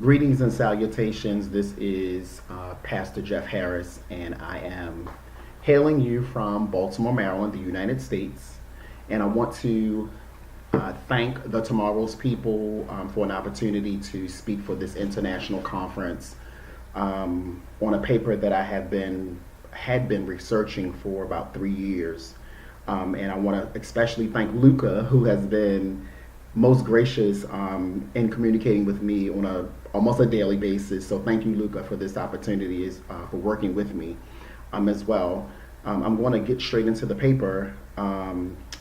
Greetings and salutations. This is Pastor Jeff Harris, and I am hailing you from Baltimore, Maryland, the United States. And I want to thank the Tomorrow's people for an opportunity to speak for this international conference on a paper that I had been researching for about 3 years. And I want to especially thank Luca, who has been most gracious in communicating with me on almost a daily basis. So thank you, Luca, for this opportunity, for working with me as well. I'm going to get straight into the paper.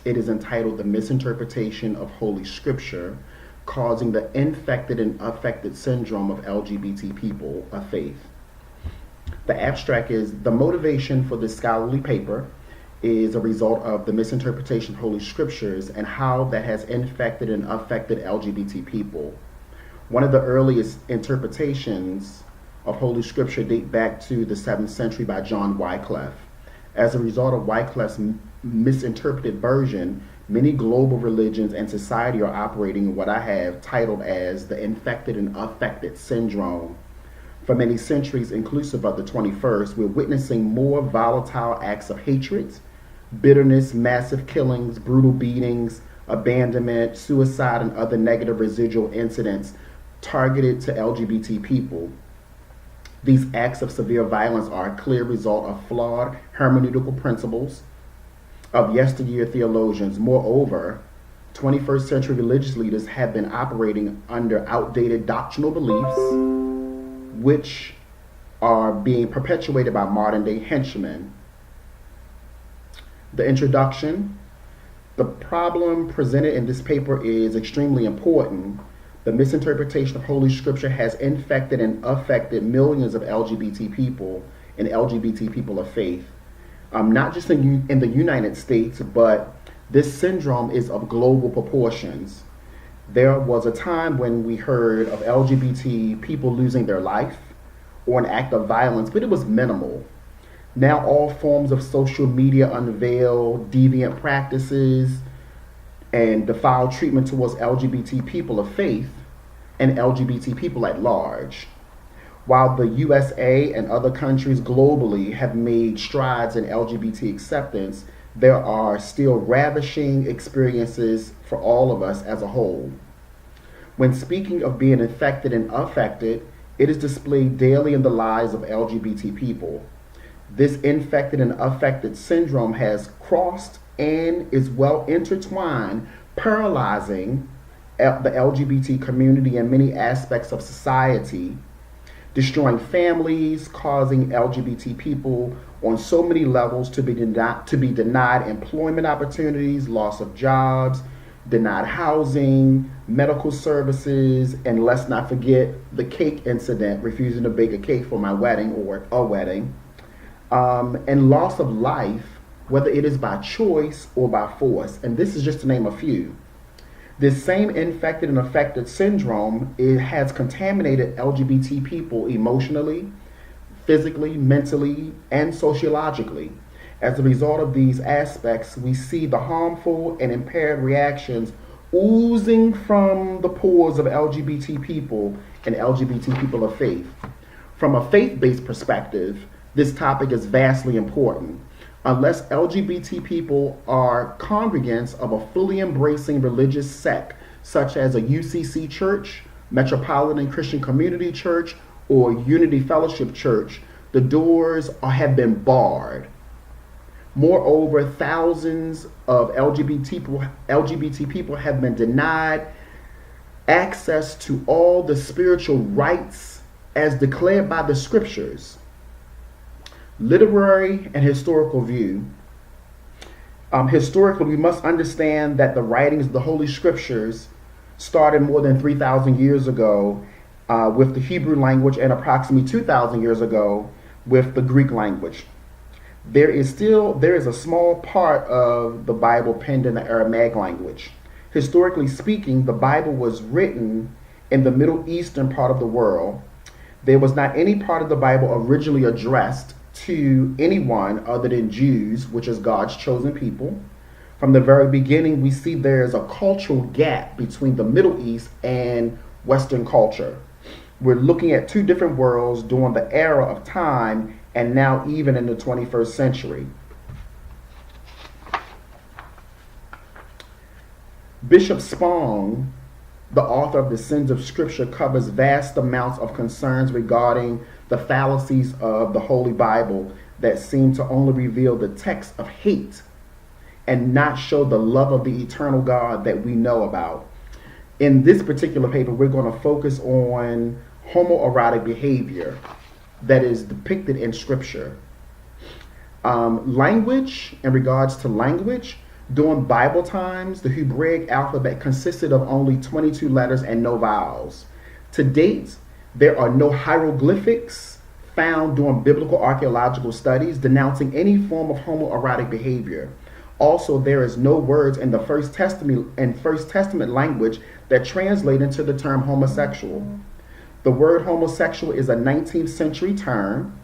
It is entitled "The Misinterpretation of Holy Scripture, Causing the Infected and Affected Syndrome of LGBT People of Faith." The abstract is: the motivation for this scholarly paper is a result of the misinterpretation of Holy Scriptures and how that has infected and affected LGBT people. One of the earliest interpretations of Holy Scripture date back to the 7th century by John Wycliffe. As a result of Wycliffe's misinterpreted version, many global religions and society are operating in what I have titled as the infected and affected syndrome. For many centuries, inclusive of the 21st, we're witnessing more volatile acts of hatred, bitterness, massive killings, brutal beatings, abandonment, suicide, and other negative residual incidents targeted to LGBT people. These acts of severe violence are a clear result of flawed hermeneutical principles of yesteryear theologians. Moreover, 21st century religious leaders have been operating under outdated doctrinal beliefs, which are being perpetuated by modern day henchmen. The introduction: the problem presented in this paper is extremely important. The misinterpretation of Holy Scripture has infected and affected millions of LGBT people and LGBT people of faith, not just in the United States, but this syndrome is of global proportions. There was a time when we heard of LGBT people losing their life or an act of violence, but it was minimal. Now all forms of social media unveil deviant practices and defile treatment towards LGBT people of faith and LGBT people at large. While the USA and other countries globally have made strides in LGBT acceptance, there are still ravishing experiences for all of us as a whole. When speaking of being infected and affected, it is displayed daily in the lives of LGBT people. This infected and affected syndrome has crossed and is well intertwined, paralyzing the LGBT community and many aspects of society, destroying families, causing LGBT people on so many levels to be denied employment opportunities, loss of jobs, denied housing, medical services, and let's not forget the cake incident, refusing to bake a cake for my wedding or a wedding. And loss of life, whether it is by choice or by force. And this is just to name a few. This same infected and affected syndrome, it has contaminated LGBT people emotionally, physically, mentally, and sociologically. As a result of these aspects, we see the harmful and impaired reactions oozing from the pores of LGBT people and LGBT people of faith. From a faith-based perspective, this topic is vastly important. Unless LGBT people are congregants of a fully embracing religious sect, such as a UCC church, Metropolitan Christian Community Church, or Unity Fellowship Church, the doors have been barred. Moreover, thousands of LGBT people have been denied access to all the spiritual rights as declared by the scriptures. Literary and historical view. Historically, we must understand that the writings of the Holy Scriptures started more than 3,000 years ago with the Hebrew language and approximately 2,000 years ago with the Greek language. There is a small part of the Bible penned in the Aramaic language. Historically speaking, the Bible was written in the Middle Eastern part of the world. There was not any part of the Bible originally addressed to anyone other than Jews, which is God's chosen people. From the very beginning, we see there's a cultural gap between the Middle East and Western culture. We're looking at two different worlds during the era of time and now even in the 21st century. Bishop Spong, the author of The Sins of Scripture, covers vast amounts of concerns regarding the fallacies of the Holy Bible that seem to only reveal the text of hate and not show the love of the eternal God that we know about. In this particular paper, we're going to focus on homoerotic behavior that is depicted in Scripture. Language, in regards to language, during Bible times, the Hebraic alphabet consisted of only 22 letters and no vowels. To date, there are no hieroglyphics found during biblical archaeological studies denouncing any form of homoerotic behavior. Also, there is no words in the First Testament language that translate into the term homosexual. The word homosexual is a 19th century term,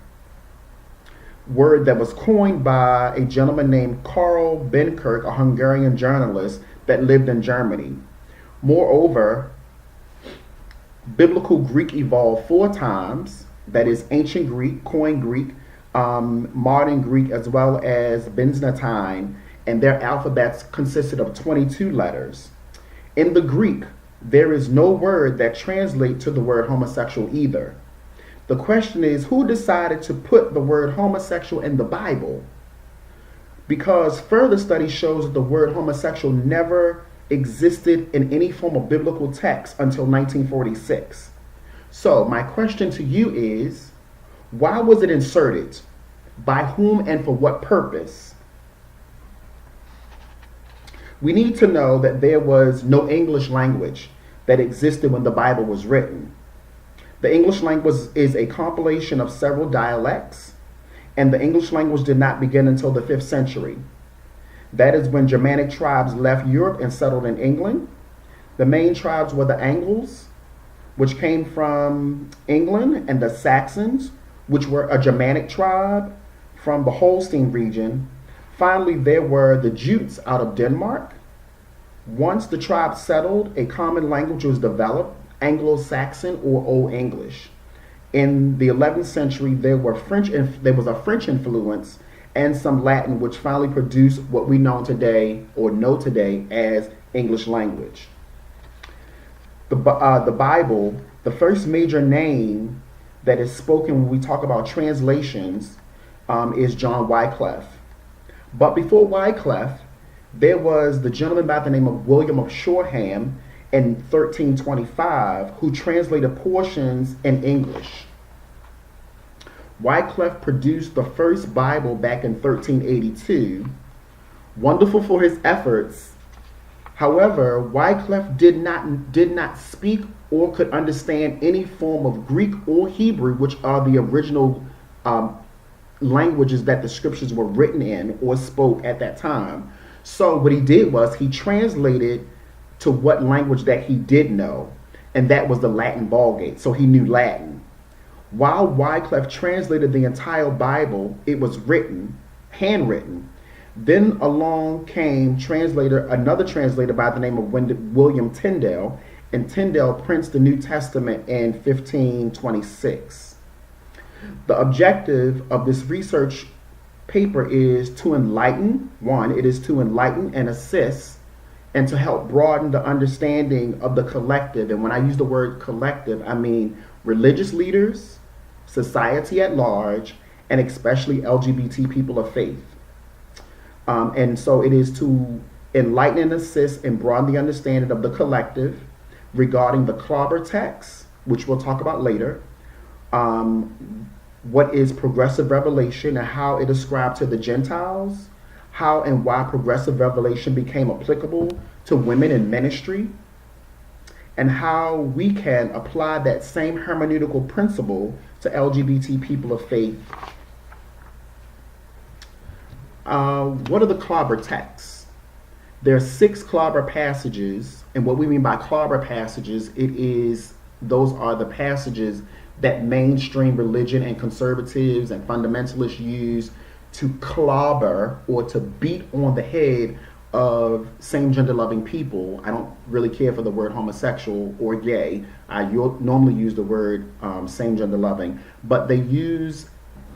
word that was coined by a gentleman named Karl Benkirk, a Hungarian journalist that lived in Germany. Moreover, Biblical Greek evolved 4 times, that is ancient Greek, Koine Greek, modern Greek, as well as Byzantine, and their alphabets consisted of 22 letters. In the Greek, there is no word that translates to the word homosexual either. The question is, who decided to put the word homosexual in the Bible? Because further study shows that the word homosexual never existed in any form of biblical text until 1946. So my question to you is, why was it inserted? By whom and for what purpose? We need to know that there was no English language that existed when the Bible was written. The English language is a compilation of several dialects, and the English language did not begin until the 5th century. That is when Germanic tribes left Europe and settled in England. The main tribes were the Angles, which came from England, and the Saxons, which were a Germanic tribe from the Holstein region. Finally, there were the Jutes out of Denmark. Once the tribe settled, a common language was developed, Anglo-Saxon or Old English. In the 11th century, there was a French influence and some Latin, which finally produced what we know today as English language. The Bible, the first major name that is spoken when we talk about translations is John Wycliffe. But before Wycliffe, there was the gentleman by the name of William of Shoreham in 1325 who translated portions in English. Wycliffe produced the first Bible back in 1382, wonderful for his efforts. However, Wycliffe did not speak or could understand any form of Greek or Hebrew, which are the original languages that the scriptures were written in or spoke at that time. So what he did was he translated to what language that he did know, and that was the Latin Vulgate. So he knew Latin. While Wycliffe translated the entire Bible, it was written, handwritten. Then along came another translator by the name of William Tyndale, and Tyndale prints the New Testament in 1526. The objective of this research paper is to enlighten. It is to enlighten and assist, and to help broaden the understanding of the collective. And when I use the word collective, I mean religious leaders, society at large, and especially LGBT people of faith. And so it is to enlighten and assist and broaden the understanding of the collective regarding the clobber text, which we'll talk about later, what is progressive revelation and how it ascribed to the Gentiles, how and why progressive revelation became applicable to women in ministry, and how we can apply that same hermeneutical principle to LGBT people of faith. What are the clobber texts? There are 6 clobber passages, and what we mean by clobber passages, those are the passages that mainstream religion and conservatives and fundamentalists use to clobber or to beat on the head of same-gender loving people. I don't really care for the word homosexual or gay. I normally use the word same-gender loving, but they use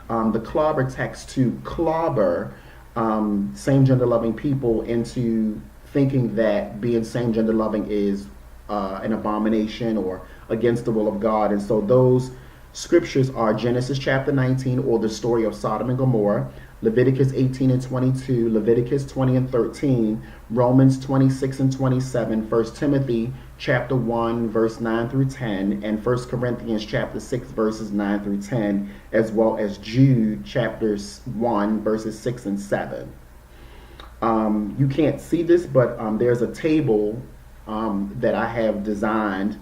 the clobber text to clobber same-gender loving people into thinking that being same-gender loving is an abomination or against the will of God. And so those scriptures are Genesis chapter 19, or the story of Sodom and Gomorrah, Leviticus 18 and 22, Leviticus 20 and 13, Romans 26 and 27, 1 Timothy chapter 1 verse 9 through 10, and 1 Corinthians chapter 6 verses 9 through 10, as well as Jude chapters 1 verses 6 and 7. You can't see this, but there's a table that I have designed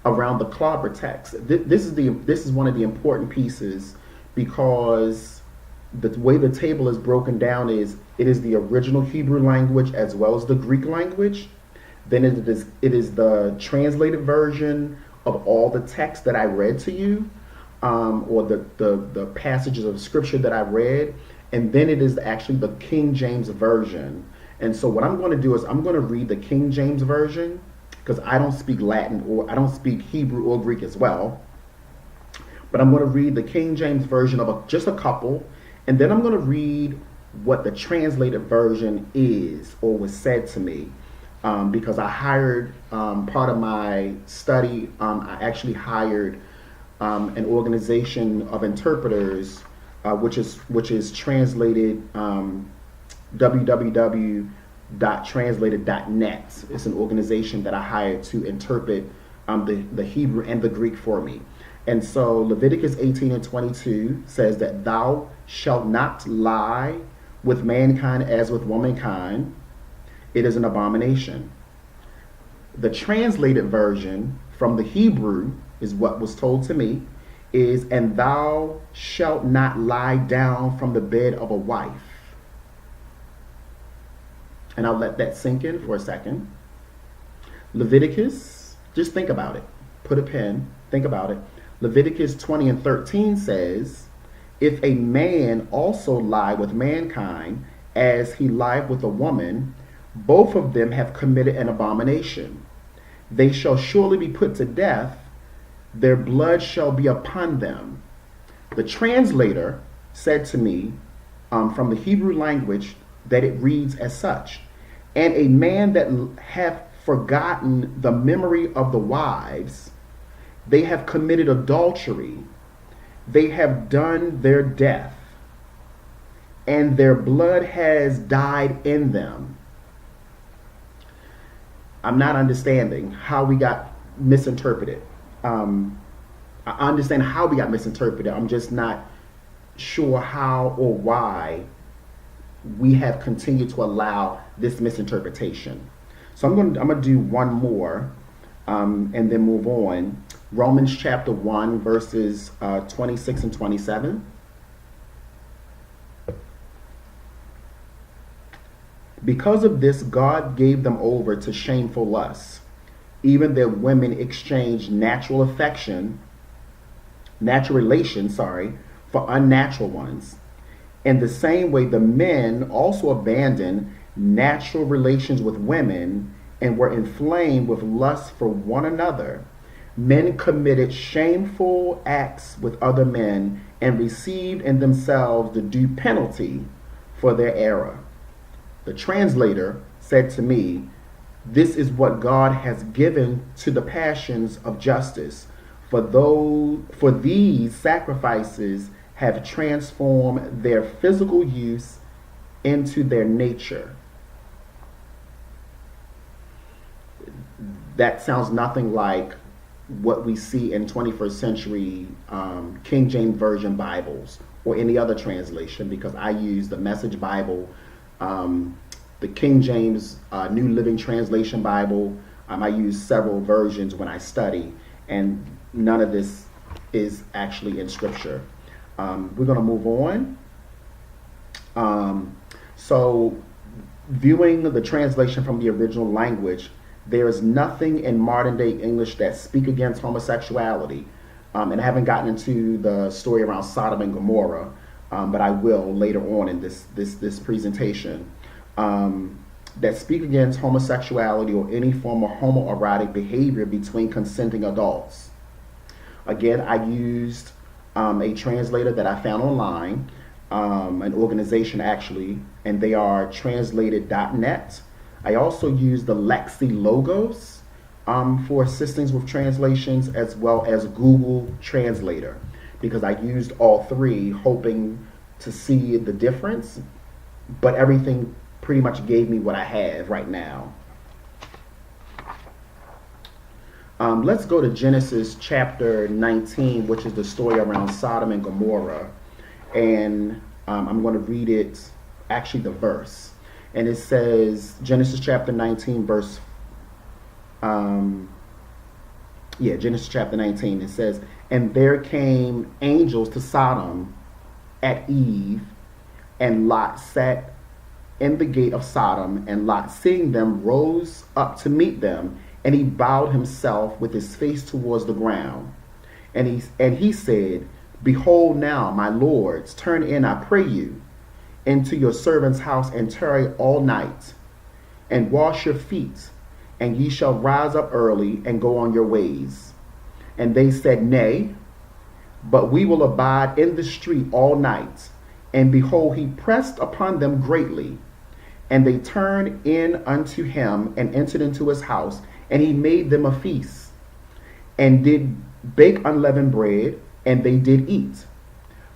around the clobber text. This is one of the important pieces, because the way the table is broken down is it is the original Hebrew language as well as the Greek language. Then it is the translated version of all the text that I read to you, or the passages of scripture that I read, and then it is actually the King James version. And so what I'm going to do is I'm going to read the King James version, because I don't speak Latin, or I don't speak Hebrew or Greek as well. But I'm going to read the King James version of just a couple, and then I'm going to read what the translated version is or was said to me, because I hired, part of my study, I actually hired an organization of interpreters, which is translated, www.translated.net. It's an organization that I hired to interpret the Hebrew and the Greek for me. And so Leviticus 18 and 22 says that thou shalt not lie with mankind as with womankind. It is an abomination. The translated version from the Hebrew is what was told to me is, and thou shalt not lie down from the bed of a wife. And I'll let that sink in for a second. Leviticus, just think about it. Put a pen, think about it. Leviticus 20 and 13 says, if a man also lie with mankind as he lied with a woman, both of them have committed an abomination. They shall surely be put to death. Their blood shall be upon them. The translator said to me from the Hebrew language that it reads as such, and a man that hath forgotten the memory of the wives, they have committed adultery, they have done their death, and their blood has died in them. I'm not understanding how we got misinterpreted. I understand how we got misinterpreted. I'm just not sure how or why we have continued to allow this misinterpretation. So I'm going to do one more and then move on. Romans chapter 1 verses 26 and 27. Because of this, God gave them over to shameful lusts. Even their women exchanged natural relations, for unnatural ones. In the same way, the men also abandoned natural relations with women and were inflamed with lust for one another. Men committed shameful acts with other men and received in themselves the due penalty for their error. The translator said to me, this is what God has given to the passions of justice. For these sacrifices have transformed their physical use into their nature. That sounds nothing like what we see in 21st century King James Version Bibles or any other translation, because I use the Message Bible, the King James New Living Translation Bible. I use several versions when I study, and none of this is actually in Scripture. We're going to move on. So viewing the translation from the original language, there is nothing in modern day English that speak against homosexuality. And I haven't gotten into the story around Sodom and Gomorrah, but I will later on in this presentation. that speak against homosexuality or any form of homoerotic behavior between consenting adults. Again, I used a translator that I found online, an organization actually, and they are translated.net. I also used the Lexi Logos for assistance with translations, as well as Google Translator, because I used all three hoping to see the difference, but everything pretty much gave me what I have right now. Let's go to Genesis chapter 19, which is the story around Sodom and Gomorrah. And I'm going to read it, actually the verse. And it says, Genesis chapter 19, Genesis chapter 19, it says, "And there came angels to Sodom at eve, and Lot sat in the gate of Sodom, and Lot, seeing them, rose up to meet them, and he bowed himself with his face towards the ground. And he said, Behold now, my lords, turn in, I pray you, into your servant's house, and tarry all night, and wash your feet, and ye shall rise up early, and go on your ways. And they said, Nay, but we will abide in the street all night. And behold, he pressed upon them greatly. And they turned in unto him, and entered into his house, and he made them a feast, and did bake unleavened bread, and they did eat.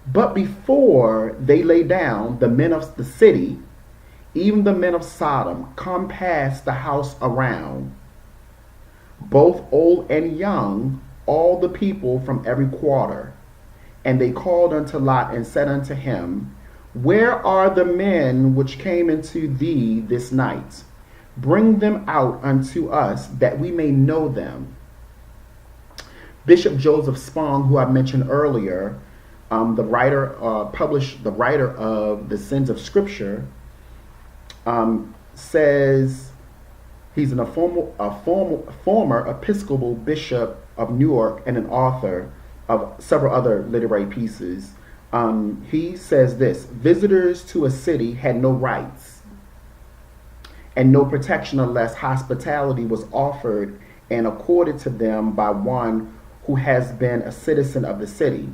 But before they lay down, the men of the city, even the men of Sodom, compassed the house around, both old and young, all the people from every quarter. And they called unto Lot, and said unto him, Where are the men which came into thee this night? Bring them out unto us, that we may know them." Bishop Joseph Spong, who I mentioned earlier, the writer of the Sins of Scripture, says he's a former Episcopal bishop of Newark and an author of several other literary pieces. He says this: "Visitors to a city had no rights and no protection unless hospitality was offered and accorded to them by one who has been a citizen of the city.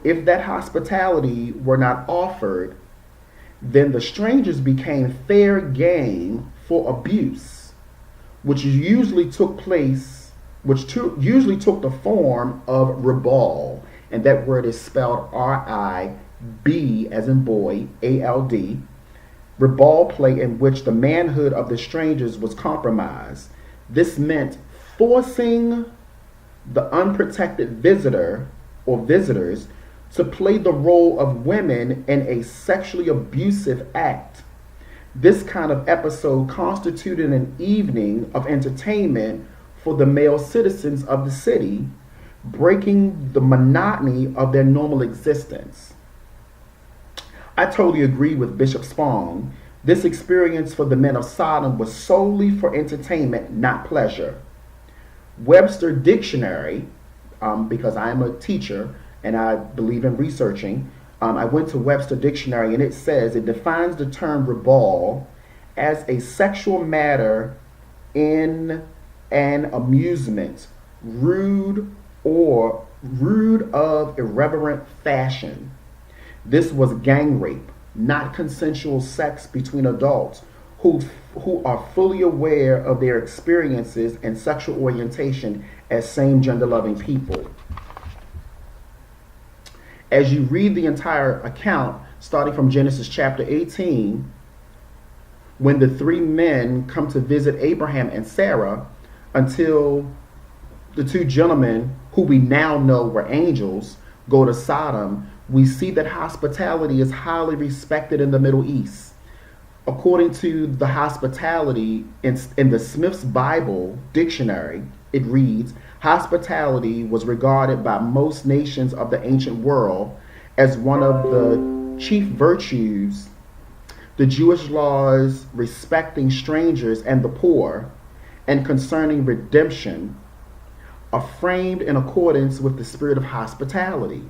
If that hospitality were not offered, then the strangers became fair game for abuse, which usually took the form of ribald." And that word is spelled R-I-B as in boy, A-L-D. Ribald play, in which the manhood of the strangers was compromised. This meant forcing the unprotected visitor or visitors to play the role of women in a sexually abusive act. This kind of episode constituted an evening of entertainment for the male citizens of the city, breaking the monotony of their normal existence. I totally agree with Bishop Spong. This experience for the men of Sodom was solely for entertainment, not pleasure. Webster Dictionary, because I am a teacher and I believe in researching, I went to Webster Dictionary, and it says it defines the term ribald as a sexual matter in an amusement, rude of irreverent fashion. This was gang rape, not consensual sex between adults who are fully aware of their experiences and sexual orientation as same gender loving people. As you read the entire account, starting from Genesis chapter 18, when the three men come to visit Abraham and Sarah, until the two gentlemen, who we now know were angels, go to Sodom, we see that hospitality is highly respected in the Middle East. According to the hospitality in the Smith's Bible dictionary, it reads, "Hospitality was regarded by most nations of the ancient world as one of the chief virtues. The Jewish laws respecting strangers and the poor and concerning redemption are framed in accordance with the spirit of hospitality.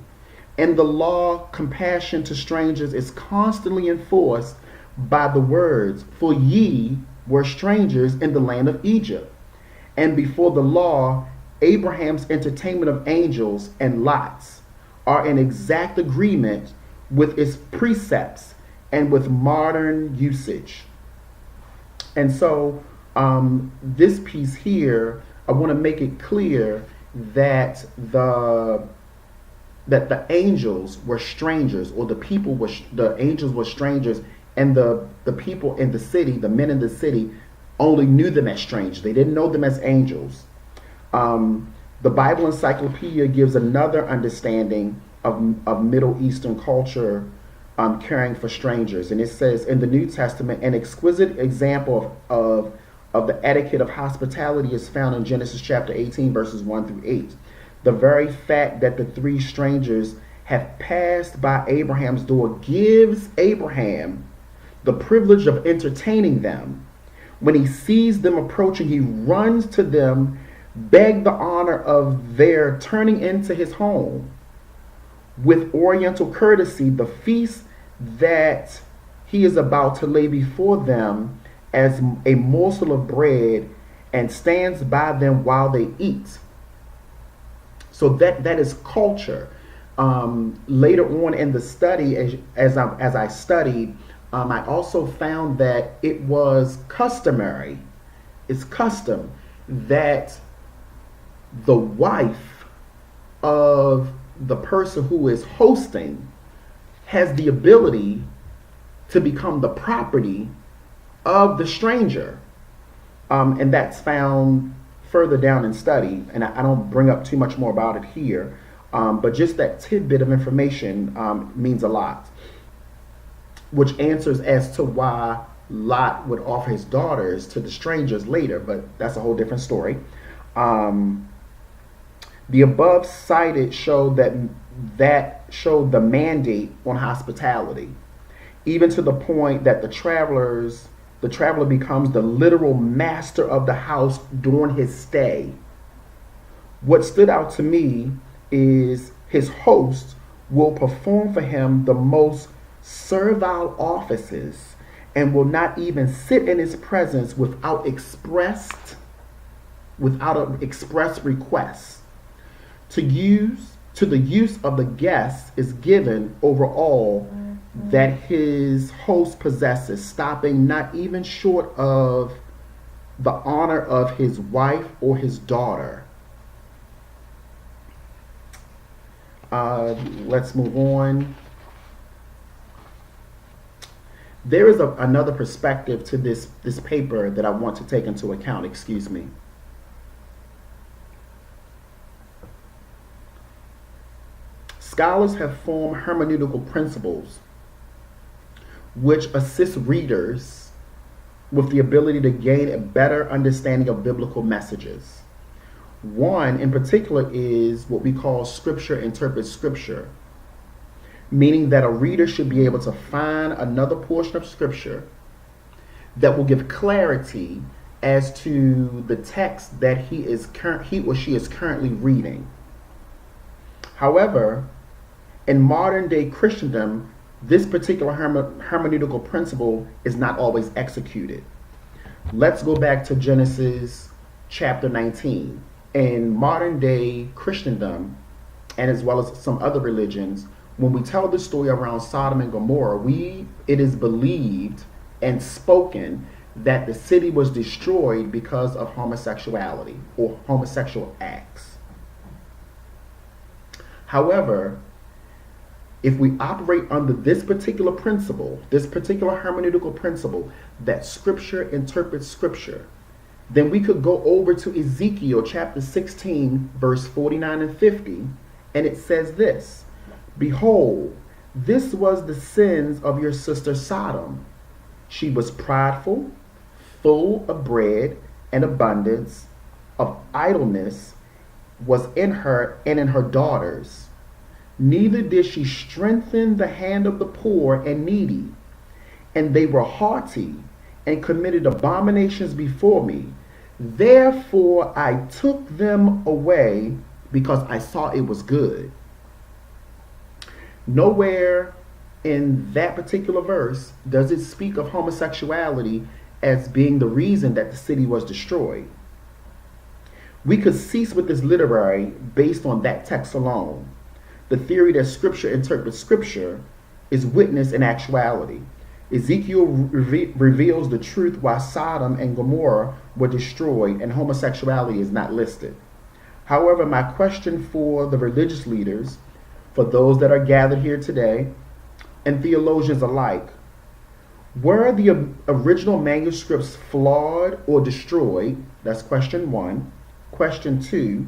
In the law, compassion to strangers is constantly enforced by the words, for ye were strangers in the land of Egypt. And before the law, Abraham's entertainment of angels and Lot's are in exact agreement with its precepts and with modern usage. And so this piece here, I want to make it clear that the angels were strangers, or the angels were strangers, and the people in the city, the men in the city, only knew them as strangers. They didn't know them as angels. The Bible Encyclopedia gives another understanding of Middle Eastern culture caring for strangers. And it says in the New Testament, an exquisite example of the etiquette of hospitality is found in Genesis chapter 18, verses 1 through 8. The very fact that the three strangers have passed by Abraham's door gives Abraham the privilege of entertaining them. When he sees them approaching, he runs to them, beg the honor of their turning into his home. With oriental courtesy, the feast that he is about to lay before them as a morsel of bread, and stands by them while they eat. So that is culture. Later on in the study, as I studied, I also found that it was customary. It's custom that the wife of the person who is hosting has the ability to become the property of the stranger. And that's found further down in study, and I don't bring up too much more about it here, but just that tidbit of information means a lot, which answers as to why Lot would offer his daughters to the strangers later, but that's a whole different story. The above cited showed showed the mandate on hospitality, even to the point that the traveler becomes the literal master of the house during his stay. What stood out to me is his host will perform for him the most servile offices and will not even sit in his presence without an express request. To the use of the guest is given over all that his host possesses, stopping not even short of the honor of his wife or his daughter. Let's move on. There is another perspective to this paper that I want to take into account. Excuse me. Scholars have formed hermeneutical principles which assist readers with the ability to gain a better understanding of biblical messages. One in particular is what we call Scripture interprets Scripture, meaning that a reader should be able to find another portion of Scripture that will give clarity as to the text that he or she is currently reading. However, in modern day Christendom, this particular hermeneutical principle is not always executed. Let's go back to Genesis chapter 19. In modern day Christendom, and as well as some other religions, when we tell the story around Sodom and Gomorrah, it is believed and spoken that the city was destroyed because of homosexuality or homosexual acts. However, if we operate under this particular principle, this particular hermeneutical principle, that Scripture interprets Scripture, then we could go over to Ezekiel chapter 16, verse 49 and 50, and it says this: Behold, this was the sins of your sister Sodom. She was prideful, full of bread and abundance of idleness was in her and in her daughters. Neither did she strengthen the hand of the poor and needy. And they were haughty and committed abominations before me. Therefore I took them away because I saw it was good. Nowhere in that particular verse, does it speak of homosexuality as being the reason that the city was destroyed? We could cease with this literary based on that text alone. The theory that Scripture interprets Scripture is witnessed in actuality. Ezekiel reveals the truth why Sodom and Gomorrah were destroyed and homosexuality is not listed. However, my question for the religious leaders, for those that are gathered here today, and theologians alike, were the original manuscripts flawed or destroyed? That's question one. Question two,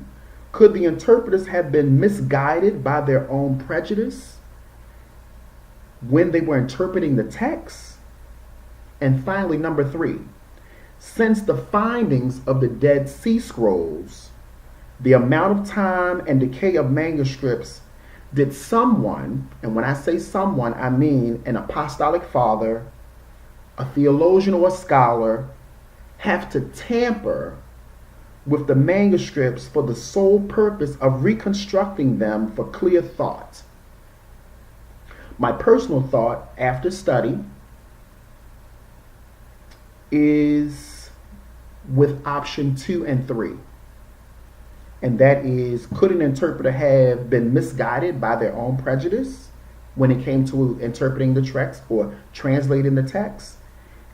could the interpreters have been misguided by their own prejudice when they were interpreting the text? And finally, number three, since the findings of the Dead Sea Scrolls, the amount of time and decay of manuscripts, did someone, and when I say someone, I mean an apostolic father, a theologian or a scholar, have to tamper with the manuscripts for the sole purpose of reconstructing them for clear thought? My personal thought after study is with option 2 and 3. And that is, could an interpreter have been misguided by their own prejudice when it came to interpreting the text or translating the text?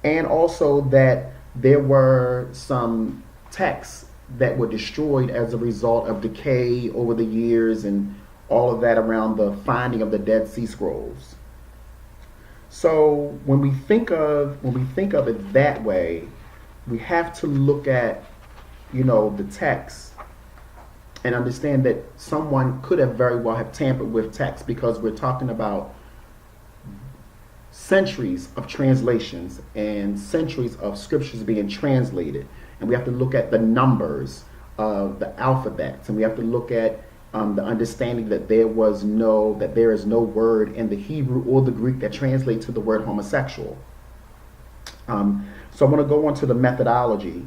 And also that there were some texts that were destroyed as a result of decay over the years and all of that around the finding of the Dead Sea Scrolls. So when we think of it that way, we have to look at, the text and understand that someone could have very well have tampered with text, because we're talking about centuries of translations and centuries of scriptures being translated. And we have to look at the numbers of the alphabets, and we have to look at the understanding that there is no word in the Hebrew or the Greek that translates to the word homosexual. So I want to go on to the methodology.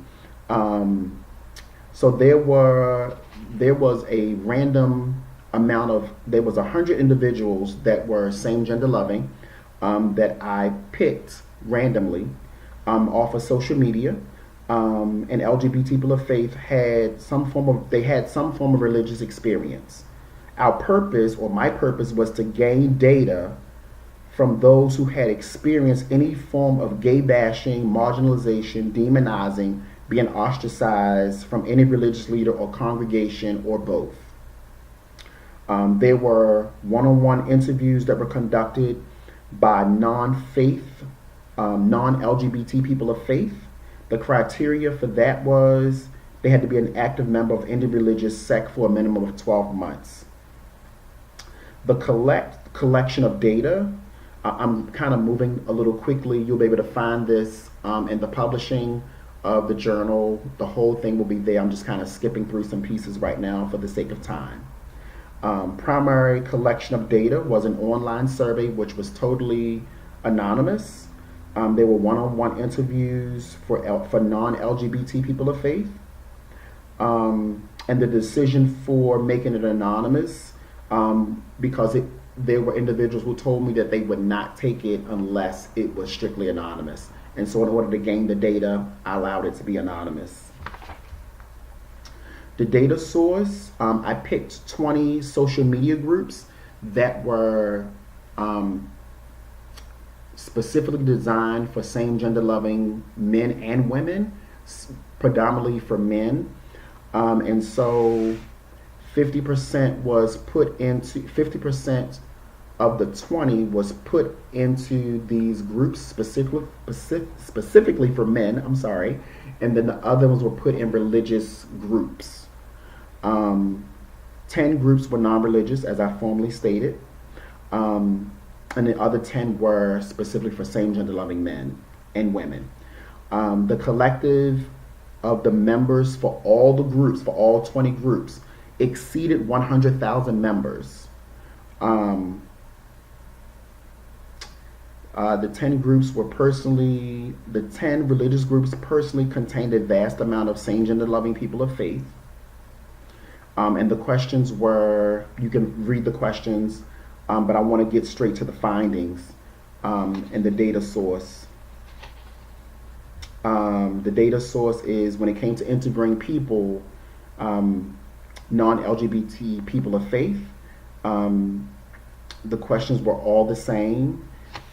So there was a random amount of, there was 100 individuals that were same gender loving that I picked randomly off of social media. And LGBT people of faith had some form of religious experience. Our purpose, or my purpose, was to gain data from those who had experienced any form of gay bashing, marginalization, demonizing, being ostracized from any religious leader or congregation, or both. There were one-on-one interviews that were conducted by non-faith, non-LGBT people of faith. The criteria for that was they had to be an active member of any religious sect for a minimum of 12 months. The collection of data, I'm kind of moving a little quickly. You'll be able to find this in the publishing of the journal. The whole thing will be there. I'm just kind of skipping through some pieces right now for the sake of time. Primary collection of data was an online survey, which was totally anonymous. There were one-on-one interviews for non-LGBT people of faith. And the decision for making it anonymous, because there were individuals who told me that they would not take it unless it was strictly anonymous. And so in order to gain the data, I allowed it to be anonymous. The data source, I picked 20 social media groups that were specifically designed for same gender loving men and women, predominantly for men. And so 50% of the 20 was put into these groups specifically for men, and then the other ones were put in religious groups. 10 groups were non-religious, as I formally stated. And the other 10 were specifically for same gender loving men and women. The collective of the members for all the groups, for all 20 groups, exceeded 100,000 members. The 10 religious groups personally contained a vast amount of same gender loving people of faith. And the questions were, you can read the questions. but I want to get straight to the findings and the data source. The data source is when it came to integrating people, non-LGBT people of faith, the questions were all the same.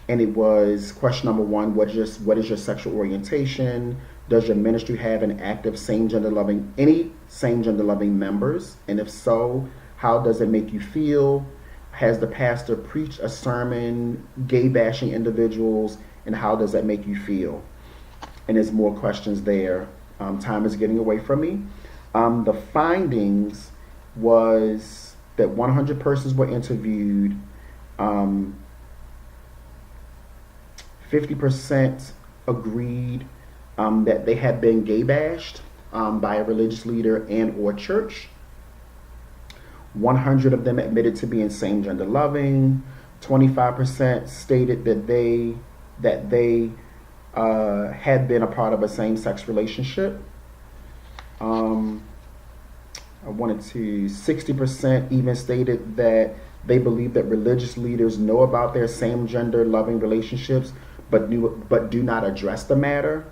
And it was question number one, what is your sexual orientation? Does your ministry have an active any same-gender loving members? And if so, how does it make you feel? Has the pastor preached a sermon gay bashing individuals? And how does that make you feel? And there's more questions there. Time is getting away from me. The findings was that 100 persons were interviewed. 50% agreed that they had been gay bashed by a religious leader and or church. 100 of them admitted to being same-gender loving. 25% stated that they had been a part of a same-sex relationship. 60% even stated that they believe that religious leaders know about their same-gender loving relationships, but do not address the matter.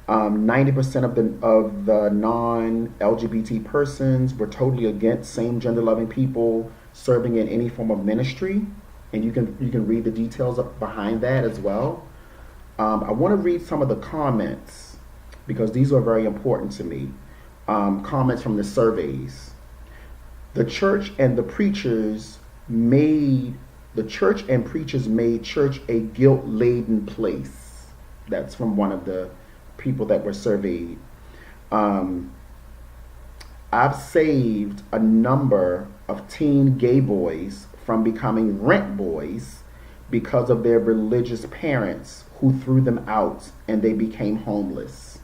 90% of the non-LGBT persons were totally against same-gender loving people serving in any form of ministry, and you can read the details behind that as well. I want to read some of the comments because these are very important to me. Comments from the surveys. The church and preachers made church a guilt-laden place. That's from one of the people that were surveyed. I've saved a number of teen gay boys from becoming rent boys because of their religious parents who threw them out and they became homeless.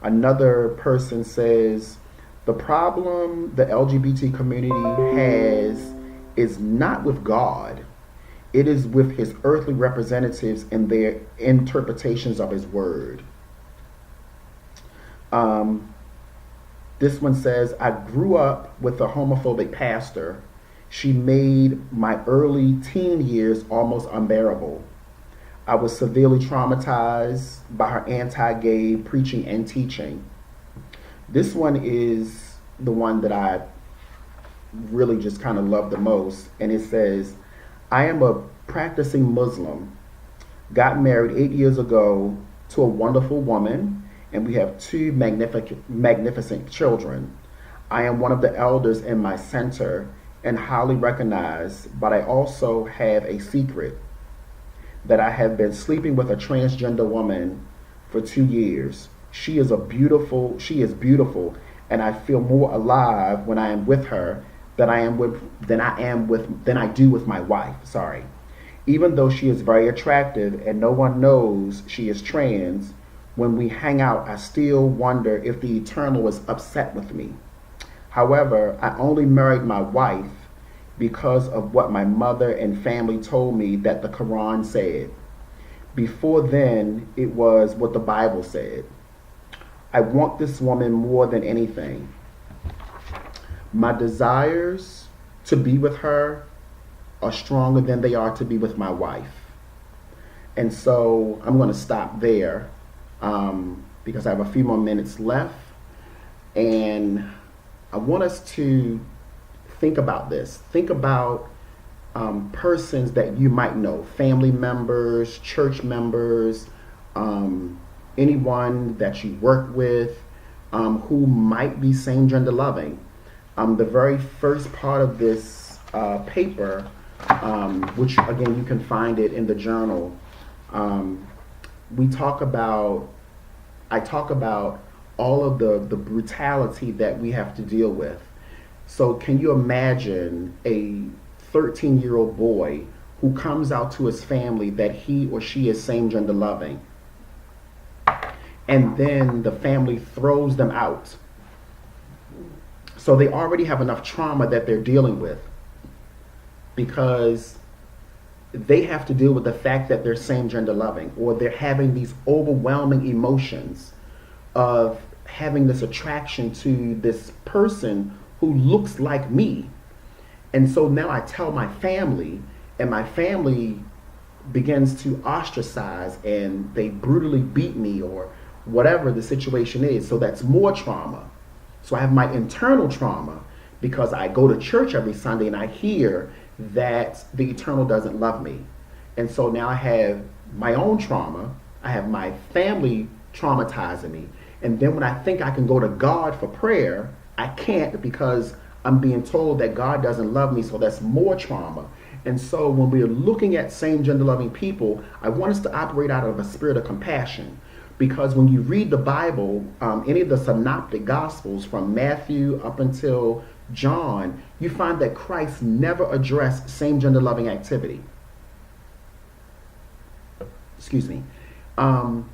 Another person says, the problem the LGBT community has is not with God. It is with his earthly representatives and their interpretations of his word. This one says, I grew up with a homophobic pastor. She made my early teen years almost unbearable. I was severely traumatized by her anti-gay preaching and teaching. This one is the one that I really just kind of love the most. And it says, I am a practicing Muslim, got married 8 years ago to a wonderful woman, and we have 2 magnificent children. I am one of the elders in my center and highly recognized, but I also have a secret that I have been sleeping with a transgender woman for 2 years. She is beautiful, and I feel more alive when I am with her than I do with my wife. Sorry. Even though she is very attractive and no one knows she is trans, when we hang out, I still wonder if the Eternal is upset with me. However, I only married my wife because of what my mother and family told me that the Quran said. Before then, it was what the Bible said. I want this woman more than anything. My desires to be with her are stronger than they are to be with my wife. And so I'm going to stop there because I have a few more minutes left. And I want us to think about this. Think about persons that you might know, family members, church members, anyone that you work with who might be same-gender loving. The very first part of this paper, which again you can find it in the journal, I talk about all of the brutality that we have to deal with. So can you imagine a 13-year-old boy who comes out to his family that he or she is same-gender loving, and then the family throws them out? So they already have enough trauma that they're dealing with because they have to deal with the fact that they're same-gender loving, or they're having these overwhelming emotions of having this attraction to this person who looks like me. And so now I tell my family, and my family begins to ostracize, and they brutally beat me or whatever the situation is. So that's more trauma. So I have my internal trauma because I go to church every Sunday and I hear that the eternal doesn't love me. And so now I have my own trauma. I have my family traumatizing me. And then when I think I can go to God for prayer, I can't because I'm being told that God doesn't love me. So that's more trauma. And so when we're looking at same gender loving people, I want us to operate out of a spirit of compassion. Because when you read the Bible, any of the synoptic gospels from Matthew up until John, you find that Christ never addressed same gender loving activity. Excuse me. And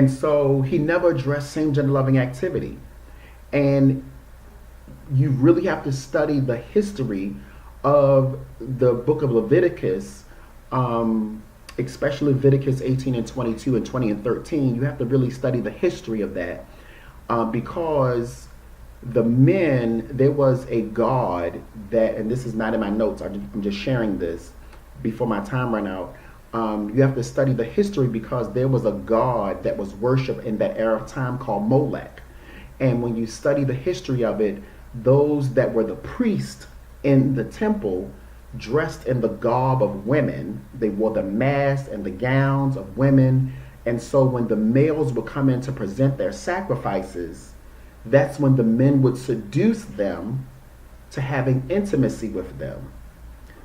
so he never addressed same gender loving activity. And you really have to study the history of the book of Leviticus, especially Leviticus 18 and 22 and 20 and 13. You have to really study the history of that because the men, there was a god that, and this is not in my notes, I'm just sharing this before my time ran out. You have to study the history because there was a god that was worshipped in that era of time called Molech. And when you study the history of it, those that were the priests in the temple dressed in the garb of women. They wore the masks and the gowns of women. And so when the males would come in to present their sacrifices, that's when the men would seduce them to having intimacy with them.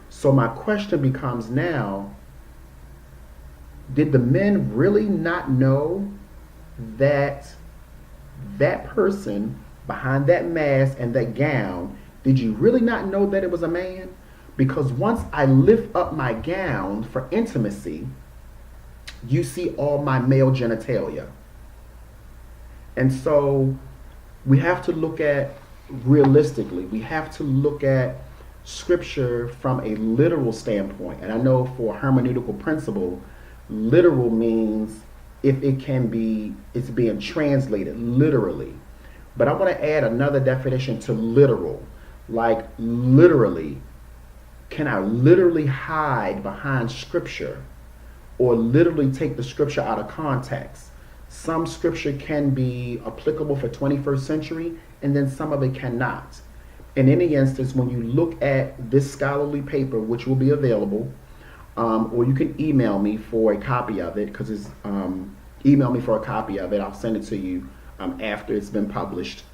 So my question becomes now, did the men really not know that that person behind that mask and that gown, did you really not know that it was a man? Because once I lift up my gown for intimacy, you see all my male genitalia. And so we have to look at realistically, we have to look at scripture from a literal standpoint. And I know for hermeneutical principle, literal means if it can be, it's being translated literally. But I want to add another definition to literal, like literally. Can I literally hide behind scripture or literally take the scripture out of context? Some scripture can be applicable for 21st century and then some of it cannot. In any instance, when you look at this scholarly paper, which will be available, or you can email me for a copy of it, because it's email me for a copy of it. I'll send it to you after it's been published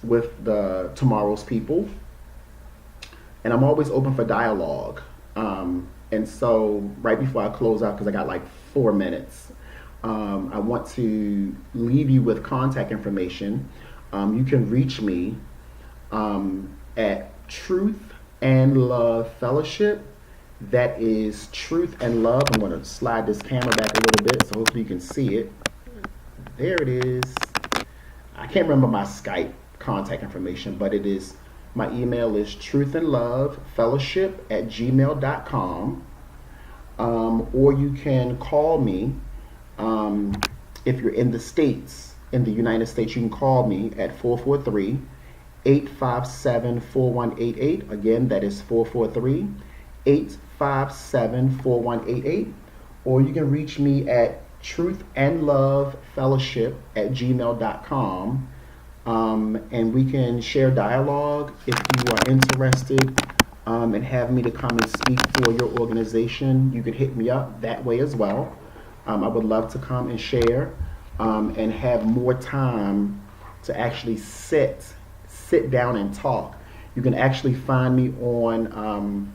with the Tomorrow's People. And I'm always open for dialogue. And so right before I close out, because I got like 4 minutes, I want to leave you with contact information. You can reach me at Truth and Love Fellowship. That is Truth and Love. I'm going to slide this camera back a little bit so hopefully you can see it. There it is. I can't remember my Skype contact information, but it is, my email is truthandlovefellowship@gmail.com. Or you can call me if you're in the States, in the United States, you can call me at 443-857-4188. Again, that is 443-857-4188. Or you can reach me at truthandlovefellowship@gmail.com. And we can share dialogue if you are interested and have me to come and speak for your organization. You can hit me up that way as well. I would love to come and share and have more time to actually sit down and talk. You can actually find me on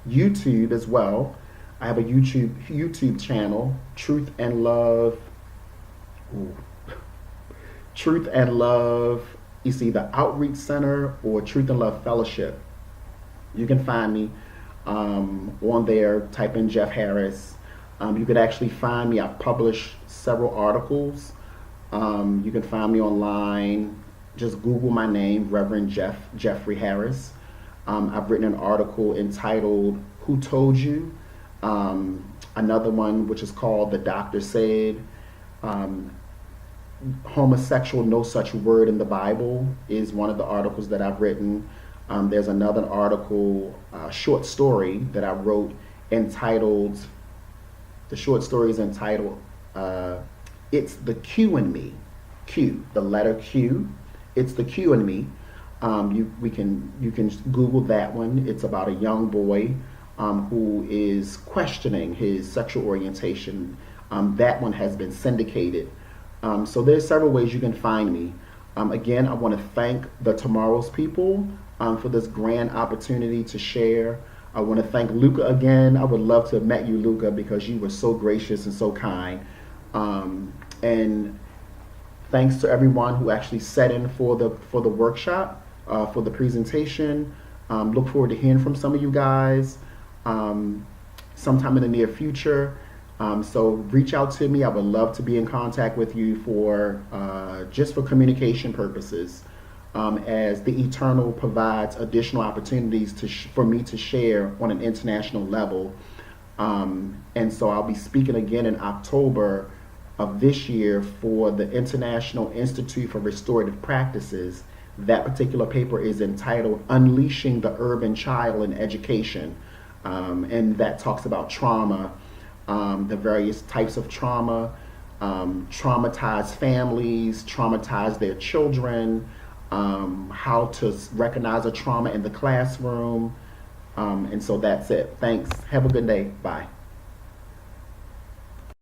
YouTube as well. I have a YouTube channel, Truth and Love. Truth and Love, it's either Outreach Center or Truth and Love Fellowship. You can find me on there, type in Jeff Harris. You could actually find me, I've published several articles. You can find me online, just Google my name, Reverend Jeffrey Harris. I've written an article entitled, Who Told You? Another one which is called The Doctor Said. Homosexual, no such word in the Bible is one of the articles that I've written. There's another article, short story that I wrote entitled, the short story is entitled, It's the Q in Me. Q, the letter Q. It's the Q in Me. You can Google that one. It's about a young boy who is questioning his sexual orientation. That one has been syndicated. So there's several ways you can find me. Again, I want to thank the Tomorrow's people for this grand opportunity to share. I want to thank Luca again. I would love to have met you, Luca, because you were so gracious and so kind. And thanks to everyone who actually set in for the workshop, for the presentation. Look forward to hearing from some of you guys sometime in the near future. So reach out to me. I would love to be in contact with you for just for communication purposes, as the Eternal provides additional opportunities for me to share on an international level. And so I'll be speaking again in October of this year for the International Institute for Restorative Practices. That particular paper is entitled Unleashing the Urban Child in Education. And that talks about trauma, the various types of trauma, traumatized families, traumatize their children, how to recognize a trauma in the classroom. And so that's it. Thanks. Have a good day. Bye.